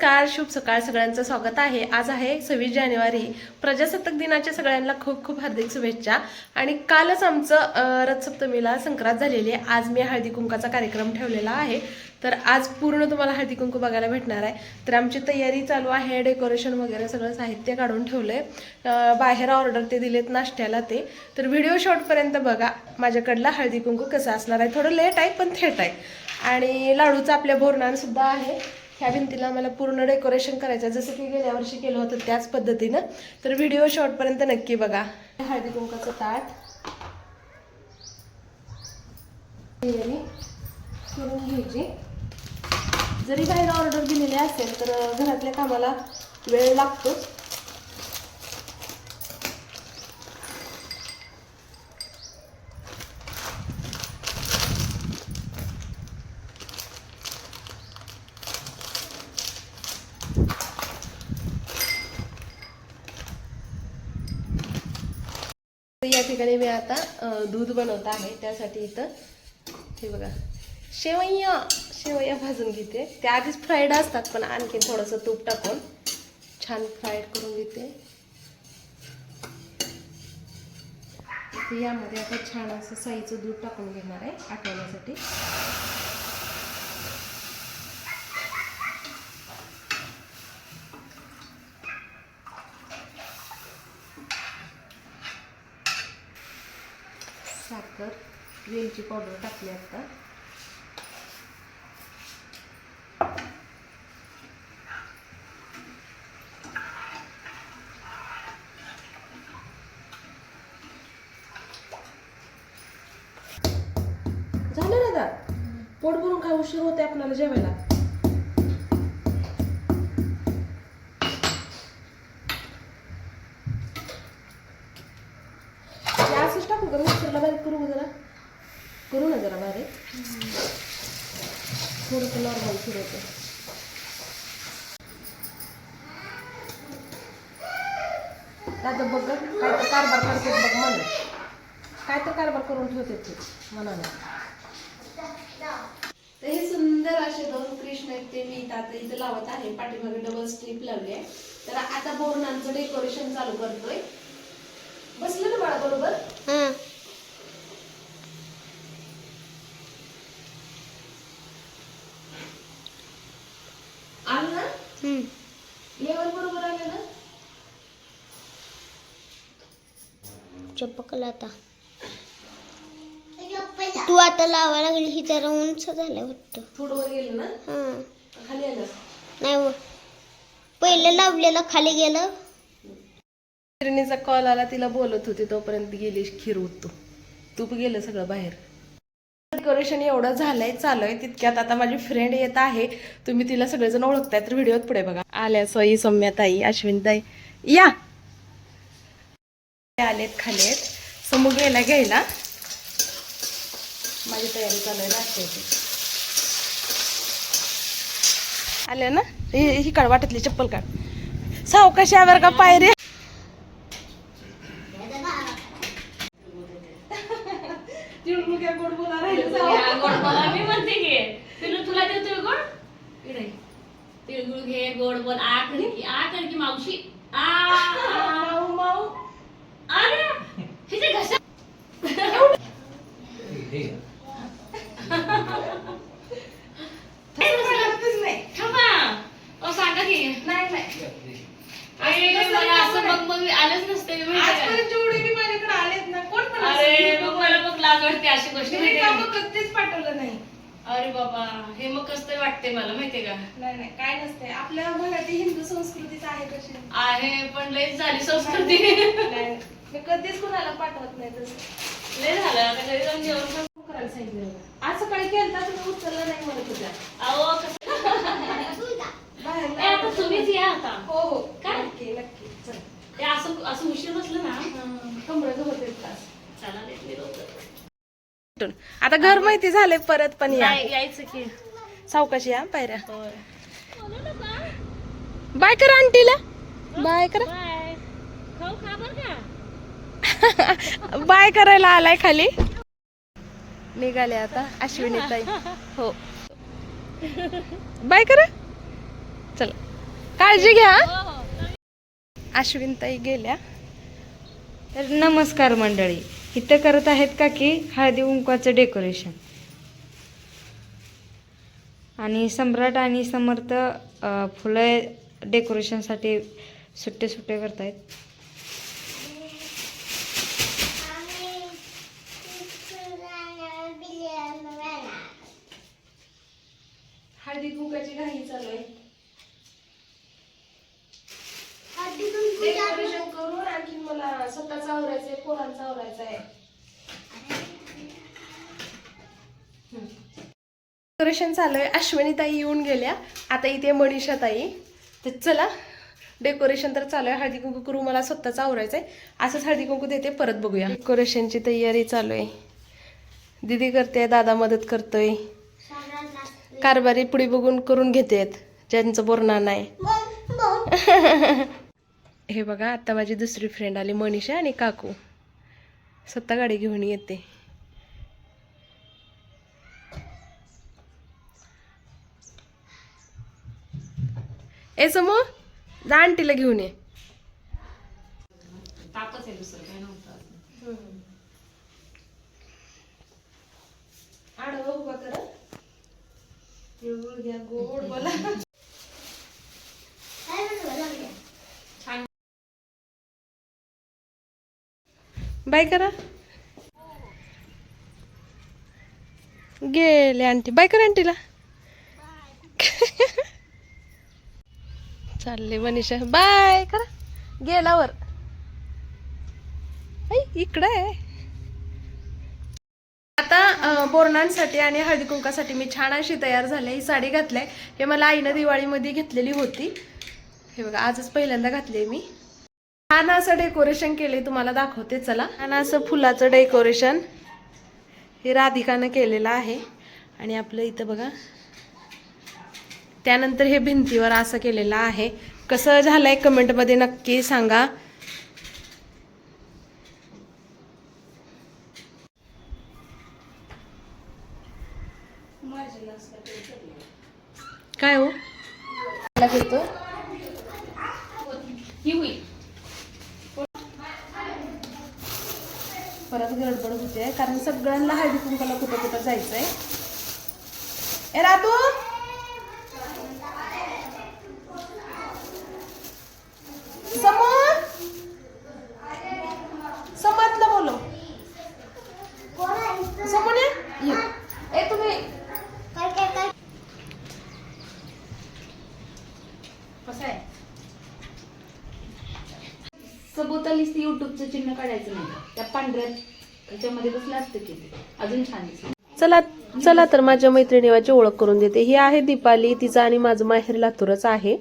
नमस्कार, शुभ सकाळ. सगळ्यांचं स्वागत आहे. आज आहे 26 जानेवारी. प्रजासत्ताक दिनाच्या सगळ्यांना खूप खूप हार्दिक शुभेच्छा. आणि कालच आमचं रथसप्तमीला संक्रांत झालेली आहे. आज मी हळदी कुंकाचा कार्यक्रम ठेवलेला आहे. तर आज पूर्ण तुम्हाला हळदी कुंकू बघायला भेटणार आहे. तर आमची तयारी चालू आहे. डेकोरेशन वगैरे सगळं साहित्य काढून ठेवलंय. बाहेर ऑर्डर ते दिलेत नाश्त्याला ते. तर व्हिडिओ शॉर्टपर्यंत बघा. माझ्याकडला हळदी कुंकू कसं असणार आहे. थोडं लेट आहे पण थेट आहे. आणि लाडूचं आपल्या बोरणान सुद्धा आहे. ह्या भिंतीला मला पूर्ण डेकोरेशन करायचं जसं की गेल्या वर्षी केलं होतं त्याच पद्धतीनं. तर व्हिडिओ शॉर्टपर्यंत नक्की बघा. हळदी कुंकाचं ताट तयारी करून घ्यायची. जरी बाहेर ऑर्डर दिलेली असेल तर घरातल्या कामाला वेळ लागतो. या ठिकाणी मी आता दूध बनवत आहे. त्यासाठी इथं हे बघा शेवया भाजून घेते. त्या आधीच फ्राईड असतात पण आणखी थोडंसं तूप टाकून छान फ्राईड करून घेते. यामध्ये आता छान असं साईचं दूध टाकून घेणार आहे आटवण्यासाठी. साखर, वेलची पावडर टाकली आता. झालं ना दा, पोट भरून काय उशीर होते आपल्याला जेवायला. असंच टाकू का मिक्सरला बारीक करू जरा. करू ना जरा बारीक. थोडंसं नॉर्मल फिरवते. आता बघ काय तर कारभार करते बघ मला. काय तर कारभार करून ठेवते ते मनाला. तर हे सुंदर असे दोन कृष्ण आहेत ते मी आता इथे लावत आहे. पाठीमागे डबल स्ट्रीप लावली आहे. तर आता बोरणांचं डेकोरेशन चालू करतोय. बसलं ना बाळा बरोबर. आलं ना लेवल बरोबर आलं ना. चपकला आता. तू आता लावायला लागली ही जरा उंच झालं वाटतं. थोडं वर गेलं ना. खाली आलं नाही व पहिलं लावलेलं खाली गेलं. मैत्रिणीचा कॉल आला, तिला बोलत होती तोपर्यंत गेली खीर उठतो. तूप गेलं सगळं बाहेर. डेकोरेशन एवढं झालंय चालू आहे. तितक्यात आता माझी फ्रेंड येत आहे. तुम्ही तिला सगळेजण ओळखताय तर व्हिडिओत पुढे बघा. आल्या सई, सौम्याताई, अश्विनताई या आलेत खालेत. समू गेला घ्यायला. माझी तयारी चालू आहे नाश्त्याची. आल्या ना. ही काढ वाटतली चप्पल काढ. सावकाशी आवर का पायरे. गोड बोला मी म्हणते घे तुला देतोय गोड. तिळगुळ घे, गोड बोल. आ कर की मावशी. माऊ माऊ. अरे हिचे घसा सांगा की नाही मला असं मग आलंच नसते. माझ्याकडे आलेत ना कोण पण. अरे मग मला मग लाज वाटते अशी गोष्ट. कधीच पाठवलं नाही. अरे बाबा हे मग कसं तरी वाटते मला माहितीये का. नाही काय नसते. आपल्या मराठी हिंदू संस्कृतीच आहे कशी आहे पण लयच झाली संस्कृती. नाही मी कधीच कुणाला पाठवत नाही. तसं लय झालं आता घरी जाऊन जेवण करायला सांगितलं. आज सकाळी केलं तर तुम्ही उचललं नाही म्हणत होत्या. अहो कसं आता तुम्हीच या आता. हो काय? नक्की नक्की. चल ते असं असं उशीर बसलं ना कमळं होते क्लास. चला लेट लवकर. आता घर माहिती झाले परत पण यायचं की सावकाशी या पायऱ्या. बाय करा आंटीला. बाय करा. खाऊ खा बर का. बाय करायला आलाय खाली. निघाले आता अश्विनी ताई. हो बाय करा चला. काळजी घ्या. अश्विनताई गेल्या. तर नमस्कार मंडळी, इथं करत आहेत का की हळदी कुंकवाचं डेकोरेशन. आणि सम्राट आणि समर्थ फुलं डेकोरेशनसाठी सुट्टे सुट्टे करतायत. हळदी कुंकाची घाई चालू आहे. डेकोरेशन करून आणखी मला स्वतःच आवरायचंय, पोरांचं आवरायचं आहे. डेकोरेशन चालू आहे. अश्विनीताई येऊन गेल्या. आता इथे मनीषाताई. तर चला, डेकोरेशन तर चालू आहे. हळदी कुंकू करू, मला स्वतःच आवरायचंय. असंच हळदी कुंकू देते, परत बघूया. डेकोरेशनची तयारी चालू आहे. दीदी करते, दादा मदत करतोय. कारभारी पुढे बघून करून घेतेत ज्यांचं बोलणार नाही. हे बघा, आता माझी दुसरी फ्रेंड आली, मनीषा आणि काकू. स्वतः गाडी घेऊन येते. ए समो, जा आंटीला घेऊन ये. तापच आहे, दुसरं काय नव्हतं. आडवं उभा करा. घ्या, गोड बोला. बाय करा. गेले आंटी. बाय करा आंटीला. चालले मनीषा. बाय करा. गेल्यावर इकडे आहे. आता बोरणांसाठी आणि हळदी कुंकासाठी मी छान अशी तयार झाले. ही साडी घातली. हे मला आईनं दिवाळीमध्ये घेतलेली होती. हे बघा, आजच पहिल्यांदा घातली मी. छान असं डेकोरेशन केले, तुम्हाला दाखवते. चला, छान असं फुलाचं डेकोरेशन हे राधिकानं केलेलं आहे. आणि आपलं इथं बघा, त्यानंतर हे भिंतीवर असं केलेलं आहे. कसं झालंय कमेंटमध्ये नक्की सांगा. काय हो घेतो ही होईल. परत गडबड होते, कारण सगळ्यांना हळदी कुंकाला कुठं कुठं जायचंय. ए रातू, समोर समातलं बोलो. समोर ये. ए तुम्ही कसं आहे, सभोवतालीच ती युट्यूबचं चिन्ह काढायचं नाही. त्या पांढऱ्या त्याच्यामध्ये बसलं असतं की ते अजून छान दिसलं. चला चला, तर माझ्या मैत्रिणीवाची ओळख करून देते. ही आहे दीपाली. तिचं आणि माझं माहेर लातूरच आहे.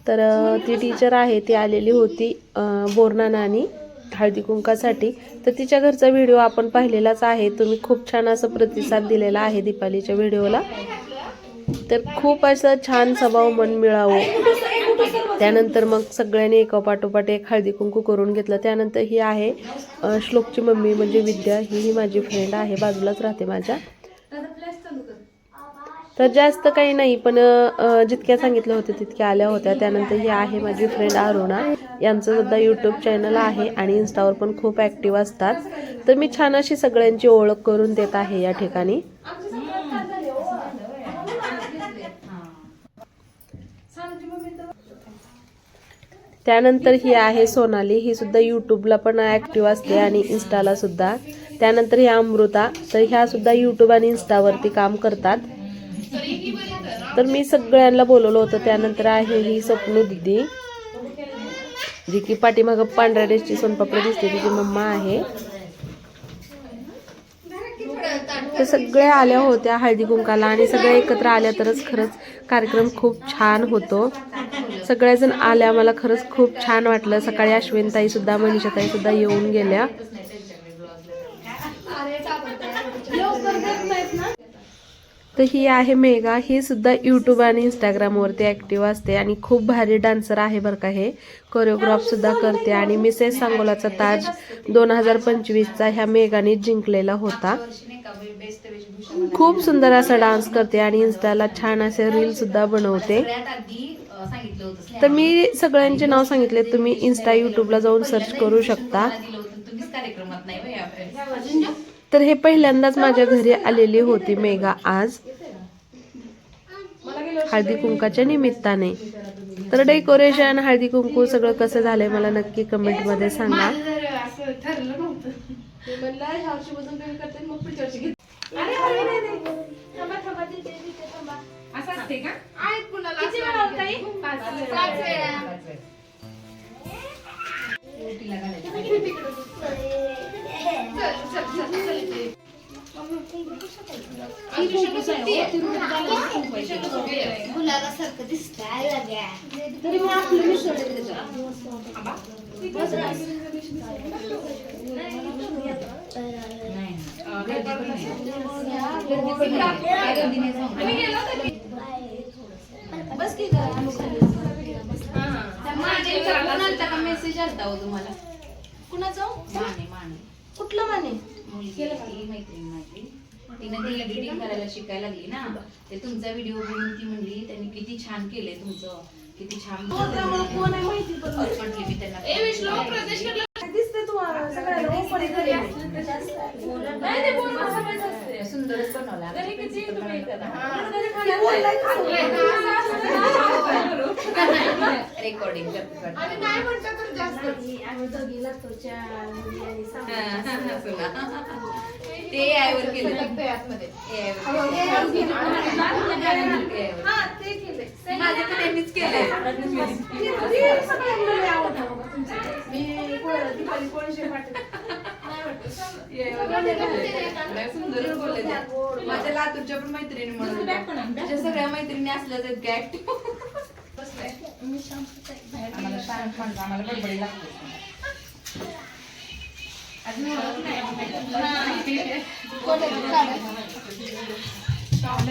तर ती टीचर आहे. ती आलेली होती बोरनाना आणि हळदी कुंकासाठी. तर तिच्या घरचा व्हिडिओ आपण पाहिलेलाच आहे. तुम्ही खूप छान असं प्रतिसाद दिलेला आहे दीपालीच्या व्हिडिओला. तर खूप असं छान स्वभाव मन मिळावं. त्यानंतर मग सगळ्यांनी एका पाठोपाठ एक हळदी कुंकू करून घेतलं. त्यानंतर ही आहे श्लोकची मम्मी, म्हणजे विद्या. ही माझी फ्रेंड आहे, बाजूलाच राहते माझ्या. तर जास्त काही नाही, पण जितक्या सांगितलं होतं तितक्या आल्या होत्या. त्यानंतर ही आहे माझी फ्रेंड अरुणा. यांचं सुद्धा यूट्यूब चॅनल आहे आणि इन्स्टावर पण खूप ॲक्टिव्ह असतात. तर मी छान अशी सगळ्यांची ओळख करून देत आहे या ठिकाणी. त्यानंतर ही आहे सोनाली. ही सुद्धा यूट्यूबला पण ॲक्टिव्ह असते आणि इन्स्टाला सुद्धा. त्यानंतर ही अमृता. तर ह्या सुद्धा यूट्यूब आणि इन्स्टावरती काम करतात. तर मी सगळ्यांना बोलवलं होतं. त्यानंतर आहे ही सपनू दिदी, जी की पाठीमागं पांढऱ्या ड्रेसची सोनपापडी दिसते, तिची मम्मा आहे. तर सगळ्या आल्या होत्या हळदी कुंकाला आणि सगळ्या एकत्र आल्या तरच खरंच कार्यक्रम खूप छान होतो. सगळ्याजण आल्या, मला खरंच खूप छान वाटलं. सकाळी अश्विनताई सुद्धा, मनीषाताई सुद्धा येऊन गेल्या. तर ही आहे मेघा. ही सुद्धा यूट्यूब आणि इंस्टाग्रामवरती ॲक्टिव्ह असते आणि खूप भारी डान्सर आहे बरं का. हे कोरिओग्राफ सुद्धा करते आणि मिसेस सांगोलाचा ताज 2025चा ह्या मेघाने जिंकलेला होता. बेस्ट वेशभूषा खूप सुंदर असा डान्स करते आणि इन्स्टाला छान असे रील सुद्धा बनवते. सगळ्यात आधी सांगितलं होतं तर मी सगळ्यांचे नाव सांगितले, तुम्ही इन्स्टा युट्यूबला जाऊन सर्च करू शकता. तुम्हीच कार्यक्रमात नाही बा या तर हे पहिल्यांदाच माझ्या घरी आलेली होती मेघा आज हळदी कुंकाच्या निमित्ताने. तर डेकोरेशन हळदी कुंकू सगळं कसं झालंय मला नक्की कमेंट मध्ये सांगा. असं असते का? गुलाबासारखं दिसतंय लागल्या. मेसेज आलता हो तुम्हाला कुणाचं माने कुठलं माने मुलगी मैत्रीण माझी तिने ती एडिटिंग करायला शिकायला लागली ना. ते तुमचा व्हिडिओ बघून ती म्हणली त्यांनी किती छान केलंय तुमचं, किती छान कोण आहे माहिती पण म्हटली मी त्यांना. दिसते तू सगळ्याला ओपन घरी सुंदरच बनवला रेकॉर्डिंग ते AI वर केलं माझ्या पण त्यांनीच केलंय. सुंदरच बोलले त्या. माझ्या लातूरच्या पण मैत्रिणी म्हणून तुझ्या सगळ्या मैत्रिणी असल्या तर काय आम्हाला शांत म्हणतो, आम्हाला गडबडी लागते.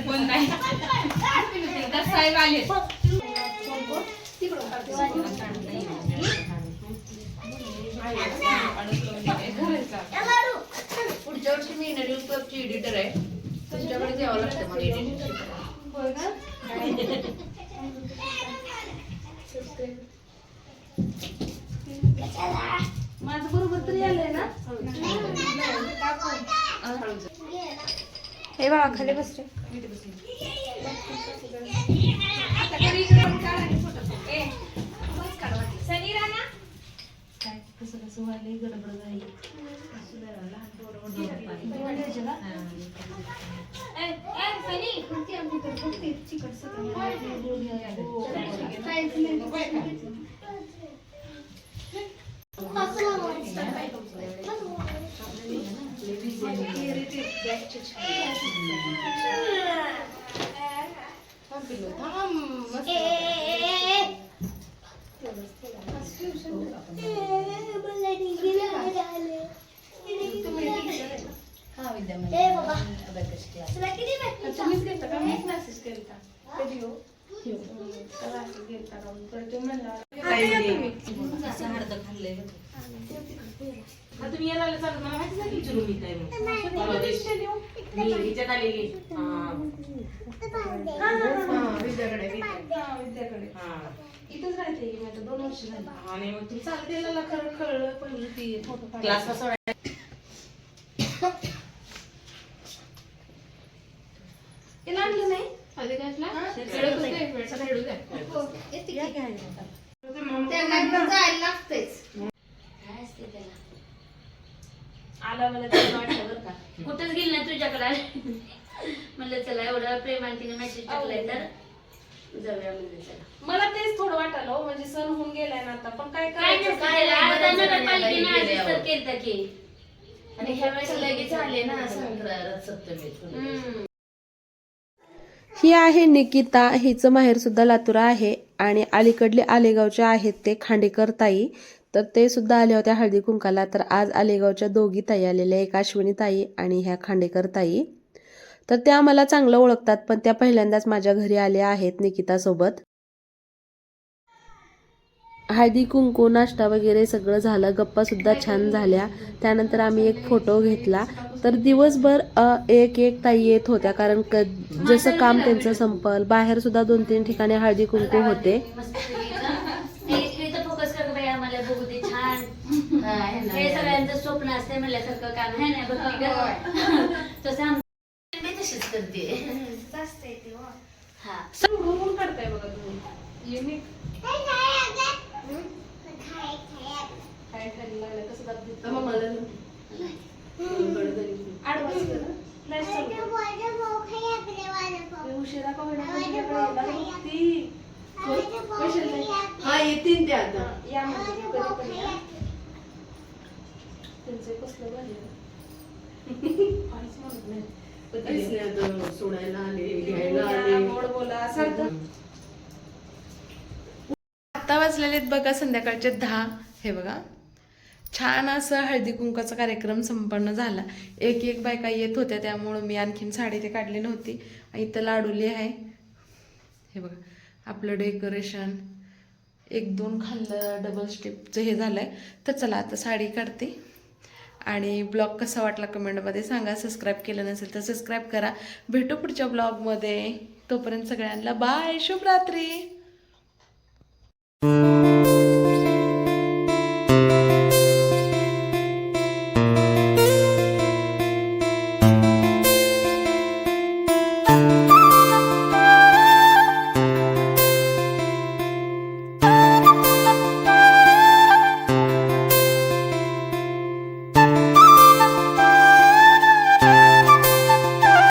कोण नाही साहेब आले. पुढच्या वर्षी मी इंडियन क्लबची एडिटर आहे. तुमच्याकडे यावं लागतं मला एडिटिंग. माझं बरोबर तरी आलंय ना. हे बाळा खाली बसते. कसं व्हायला गडबड झाली. तुम्ही यायला चालू मला माहिती नाही विचारू मी काय विचार आलेली इथंच राहते मी आता 2 वर्ष झाली. आणि मग तुम्ही चालतेला कळलं पहिली ती क्लासला सोडायला ते लागलं नाही. आला मला त्याला वाटलं बरं का. कुठंच गेली ना तुझ्याकडे. म्हणलं चला एवढं प्रेमाने तिने मेसेज टाकलाय तर जाऊया म्हणलं चला. मला तेच थोडं वाटलं हो, म्हणजे सण होऊन गेलाय ना आता, पण काय काय करायचं काय आता नगरपालिकेने गेले आदेश तर आहोत. केलता की आणि ह्या वेळेस लगेच आले ना संक्रांत सप्तमी. ही आहे निकिता. हिचं माहेर सुद्धा लातूर आहे आणि अलीकडले आलेगावच्या आहेत ते खांडेकर ताई. तर ते सुद्धा आले होत्या हळदी कुंकाला. तर आज आलेगावच्या दोघी ताई आलेल्या, एक अश्विनी ताई आणि ह्या खांडेकर ताई. तर त्या मला चांगलं ओळखतात, पण त्या पहिल्यांदाच माझ्या घरी आल्या आहेत निकिता सोबत. हळदी कुंकू नाश्ता वगैरे सगळं झालं, गप्पा सुद्धा छान झाल्या. त्यानंतर आम्ही एक फोटो घेतला. तर दिवसभर एक एक ताई येत होत्या, कारण जसं काम त्यांचं संपल, बाहेर सुद्धा 2-3 ठिकाणी हळदी कुंकू होते. फोकस कर बाई, आम्हाला बघू दे छान. हे सगळ्यांचं स्वप्न असते म्हणल्यासारखं काम आहे ना बघ तसं आम्ही तशीच करते. हा बघून काढताय बघा तुम्ही. युनिक काय खायला लागलं, कसं दाब देतं मग मला उशिरा का होईना हा येतील ते आता या त्यांचे कसलं झाले काहीच म्हणत नाही. सोडायला आले, घ्यायला आले, गोड बोला सारखं. आता वाजलेले आहेत बघा संध्याकाळचे 10. हे बघा छान असं हळदी कुंकाचा कार्यक्रम संपन्न झाला. एक एक बायका येत होत्या, त्यामुळं मी आणखीन साडी ते काढली नव्हती. इथं लाडुली आहे. हे बघा आपलं डेकोरेशन 1-2 खाल्लं, डबल स्टेपचं हे झालंय. तर चला आता साडी काढते. आणि ब्लॉग कसा वाटला कमेंटमध्ये सांगा. सबस्क्राईब केलं नसेल तर सबस्क्राईब करा. भेटू पुढच्या ब्लॉगमध्ये. तोपर्यंत सगळ्यांना बाय, शुभरात्री.